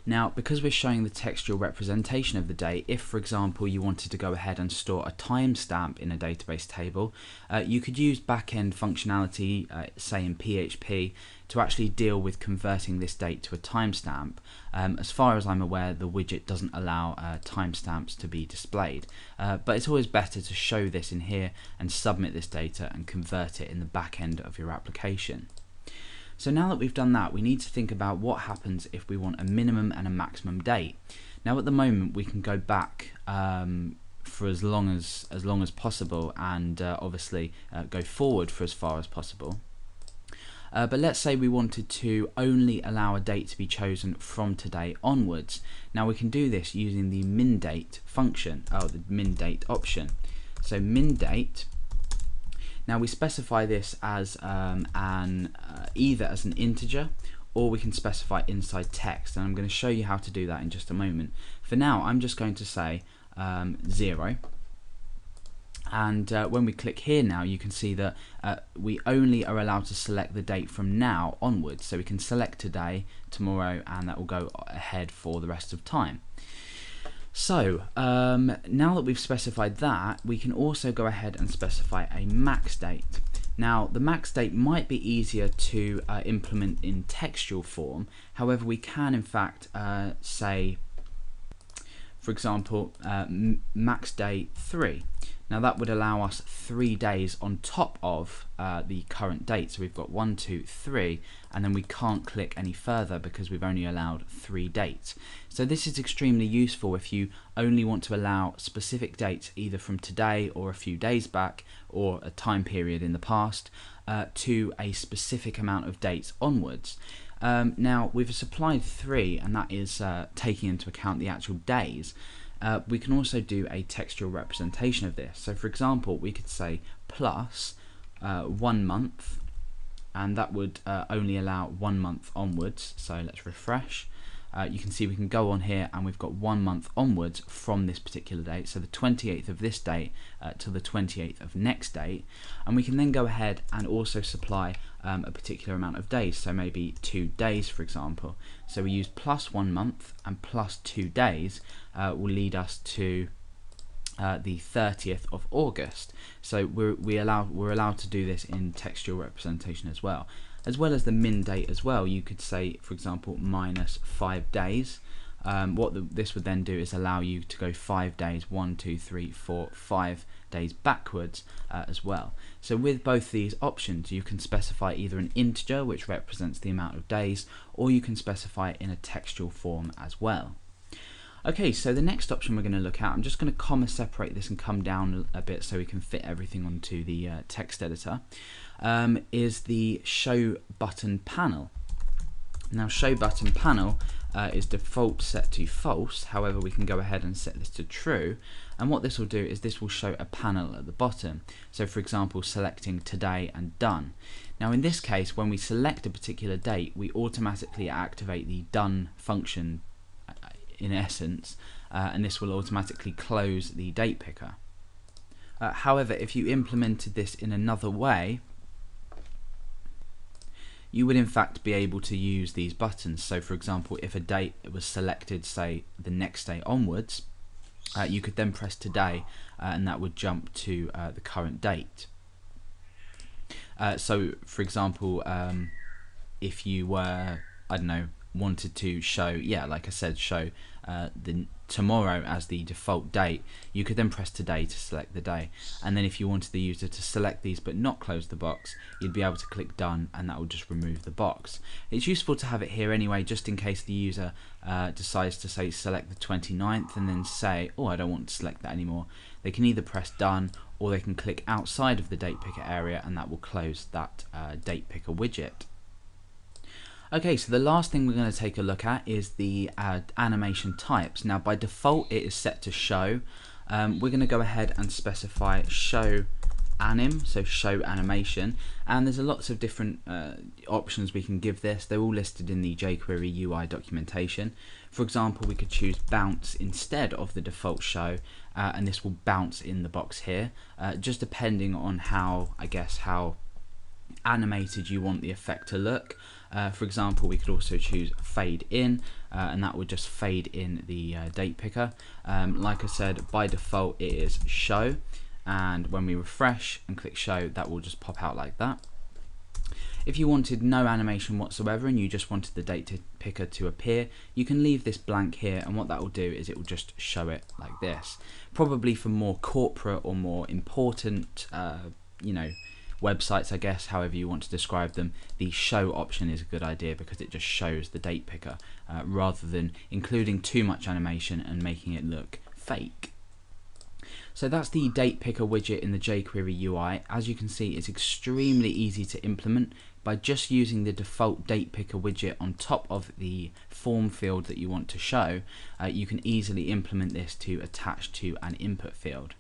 Now, because we're showing the textual representation of the date, if for example you wanted to go ahead and store a timestamp in a database table, you could use back-end functionality, say in PHP, to actually deal with converting this date to a timestamp. As far as I'm aware, the widget doesn't allow timestamps to be displayed, but it's always better to show this in here and submit this data and convert it in the back end of your application. So now that we've done that, we need to think about what happens if we want a minimum and a maximum date. Now at the moment we can go back for as long as possible, and obviously go forward for as far as possible. But let's say we wanted to only allow a date to be chosen from today onwards. Now we can do this using the min_date function, the min_date option. So min_date. Now we specify this as either as an integer, or we can specify inside text, and I'm going to show you how to do that in just a moment. For now, I'm just going to say 0. And when we click here now, you can see that we only are allowed to select the date from now onwards. So we can select today, tomorrow, and that will go ahead for the rest of time. So now that we've specified that, we can also go ahead and specify a max date. Now the max date might be easier to implement in textual form. However, we can in fact say, for example, max date 3. Now that would allow us 3 days on top of the current date. So we've got 1, 2, 3, and then we can't click any further because we've only allowed 3 dates. So this is extremely useful if you only want to allow specific dates, either from today or a few days back or a time period in the past, to a specific amount of dates onwards. Now we've supplied 3, and that is taking into account the actual days. We can also do a textual representation of this. So for example, we could say plus 1 month, and that would only allow 1 month onwards. So let's refresh. You can see we can go on here and we've got 1 month onwards from this particular date, so the 28th of this date to the 28th of next date, and we can then go ahead and also supply a particular amount of days, so maybe 2 days for example. So we use plus 1 month and plus 2 days will lead us to the 30th of August. So we're allowed to do this in textual representation as well as the min date as well. You could say, for example, minus 5 days. This would then do is allow you to go 5 days, 1, 2, 3, 4, 5 days backwards as well. So with both these options, you can specify either an integer, which represents the amount of days, or you can specify it in a textual form as well. Okay, so the next option we're going to look at, I'm just going to comma separate this and come down a bit so we can fit everything onto the text editor, is the show button panel. Now show button panel is default set to false, however we can go ahead and set this to true, and what this will do is this will show a panel at the bottom. So for example, selecting today and done. Now in this case, when we select a particular date, we automatically activate the done function in essence, and this will automatically close the date picker. However, if you implemented this in another way, you would in fact be able to use these buttons. So for example, if a date was selected, say the next day onwards, you could then press today and that would jump to the current date. So for example, if you were, I don't know, wanted to show, like I said, show the tomorrow as the default date, you could then press today to select the day, and then if you wanted the user to select these but not close the box, you'd be able to click done and that will just remove the box. It's useful to have it here anyway, just in case the user decides to say select the 29th and then say, oh, I don't want to select that anymore. They can either press done or they can click outside of the date picker area and that will close that date picker widget. Okay, so the last thing we're going to take a look at is the animation types. Now by default it is set to show. We're going to go ahead and specify show anim, so show animation, and there's lots of different options we can give this. They're all listed in the jQuery UI documentation. For example, we could choose bounce instead of the default show, and this will bounce in the box here, just depending on how, I guess, how animated you want the effect to look. For example, we could also choose fade in, and that would just fade in the date picker. Like I said, by default it is show, and when we refresh and click show, that will just pop out like that. If you wanted no animation whatsoever and you just wanted the date picker to appear, you can leave this blank here, and what that will do is it will just show it like this. Probably for more corporate or more important websites, I guess, however you want to describe them, the show option is a good idea because it just shows the date picker rather than including too much animation and making it look fake. So that's the date picker widget in the jQuery UI. As you can see, it's extremely easy to implement. By just using the default date picker widget on top of the form field that you want to show, you can easily implement this to attach to an input field.